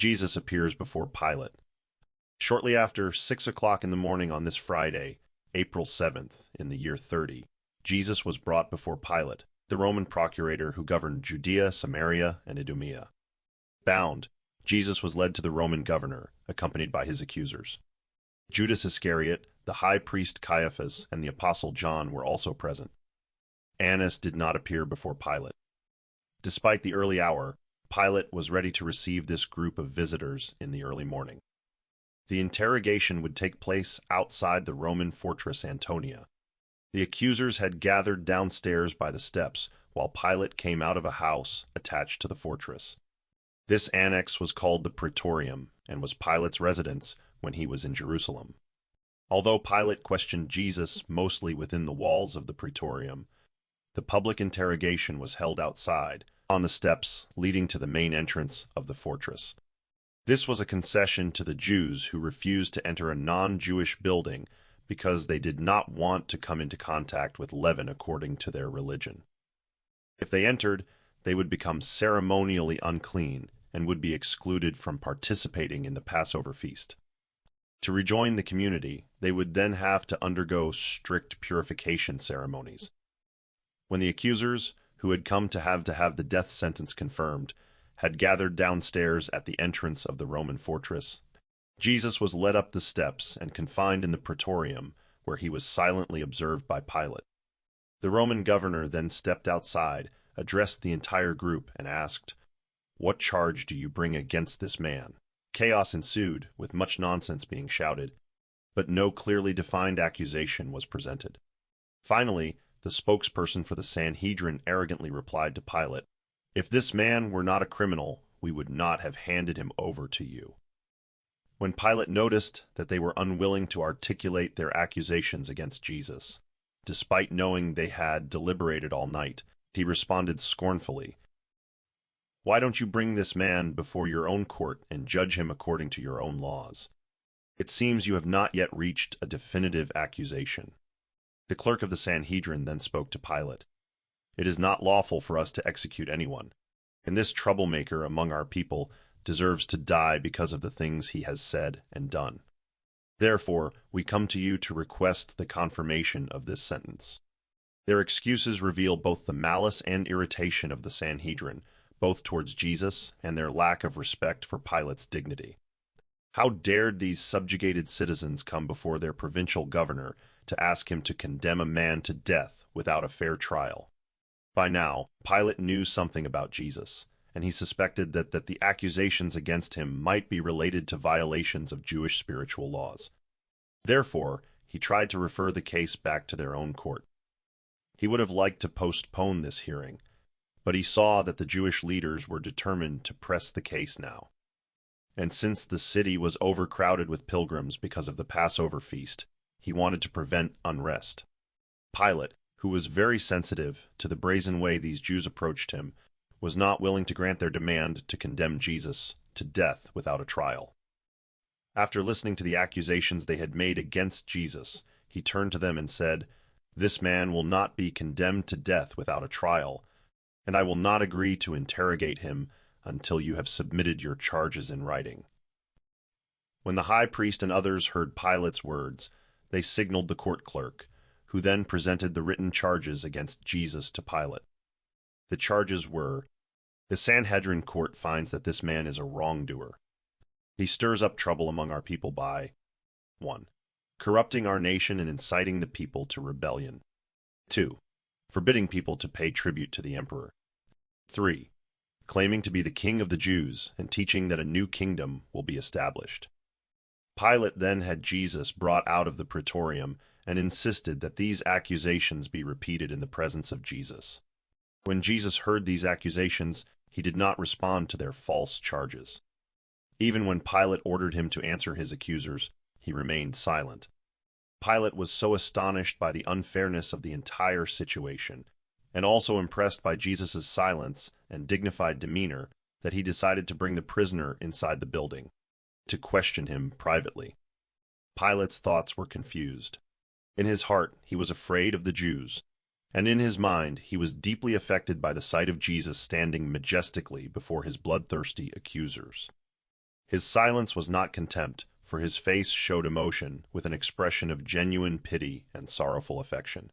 Jesus appears before Pilate. Shortly after 6 o'clock in the morning on this Friday, April 7th, in the year 30, Jesus was brought before Pilate, the Roman procurator who governed Judea, Samaria, and Idumea. Bound, Jesus was led to the Roman governor, accompanied by his accusers. Judas Iscariot, the high priest Caiaphas, and the apostle John were also present. Annas did not appear before Pilate. Despite the early hour, Pilate was ready to receive this group of visitors in the early morning. The interrogation would take place outside the Roman fortress Antonia. The accusers had gathered downstairs by the steps, while Pilate came out of a house attached to the fortress. This annex was called the praetorium and was Pilate's residence when he was in Jerusalem. Although Pilate questioned Jesus mostly within the walls of the praetorium, the public interrogation was held outside, on the steps leading to the main entrance of the fortress. This was a concession to the Jews who refused to enter a non-Jewish building because they did not want to come into contact with leaven according to their religion. If they entered, they would become ceremonially unclean and would be excluded from participating in the Passover feast. To rejoin the community, they would then have to undergo strict purification ceremonies. When the accusers, who had come to have the death sentence confirmed, had gathered downstairs at the entrance of the Roman fortress, Jesus was led up the steps and confined in the praetorium, where he was silently observed by Pilate. The Roman governor then stepped outside, addressed the entire group, and asked, "What charge do you bring against this man?" Chaos ensued, with much nonsense being shouted, but no clearly defined accusation was presented. Finally, the spokesperson for the Sanhedrin arrogantly replied to Pilate, "If this man were not a criminal, we would not have handed him over to you." When Pilate noticed that they were unwilling to articulate their accusations against Jesus, despite knowing they had deliberated all night, he responded scornfully, "Why don't you bring this man before your own court and judge him according to your own laws? It seems you have not yet reached a definitive accusation." The clerk of the Sanhedrin then spoke to Pilate, "It is not lawful for us to execute anyone, and this troublemaker among our people deserves to die because of the things he has said and done. Therefore, we come to you to request the confirmation of this sentence." Their excuses reveal both the malice and irritation of the Sanhedrin, both towards Jesus and their lack of respect for Pilate's dignity. How dared these subjugated citizens come before their provincial governor to ask him to condemn a man to death without a fair trial? By now, Pilate knew something about Jesus, and he suspected that the accusations against him might be related to violations of Jewish spiritual laws. Therefore, he tried to refer the case back to their own court. He would have liked to postpone this hearing, but he saw that the Jewish leaders were determined to press the case now. And since the city was overcrowded with pilgrims because of the Passover feast, he wanted to prevent unrest. Pilate, who was very sensitive to the brazen way these Jews approached him, was not willing to grant their demand to condemn Jesus to death without a trial. After listening to the accusations they had made against Jesus, he turned to them and said, "This man will not be condemned to death without a trial, and I will not agree to interrogate him until you have submitted your charges in writing." When the high priest and others heard Pilate's words, they signaled the court clerk, who then presented the written charges against Jesus to Pilate. The charges were, the Sanhedrin court finds that this man is a wrongdoer. He stirs up trouble among our people by 1. Corrupting our nation and inciting the people to rebellion. 2. Forbidding people to pay tribute to the emperor. 3. Claiming to be the king of the Jews and teaching that a new kingdom will be established. Pilate then had Jesus brought out of the praetorium and insisted that these accusations be repeated in the presence of Jesus. When Jesus heard these accusations, he did not respond to their false charges. Even when Pilate ordered him to answer his accusers, he remained silent. Pilate was so astonished by the unfairness of the entire situation, and also impressed by Jesus' silence and dignified demeanor, that he decided to bring the prisoner inside the building, to question him privately. Pilate's thoughts were confused. In his heart, he was afraid of the Jews, and in his mind, he was deeply affected by the sight of Jesus standing majestically before his bloodthirsty accusers. His silence was not contempt, for his face showed emotion with an expression of genuine pity and sorrowful affection.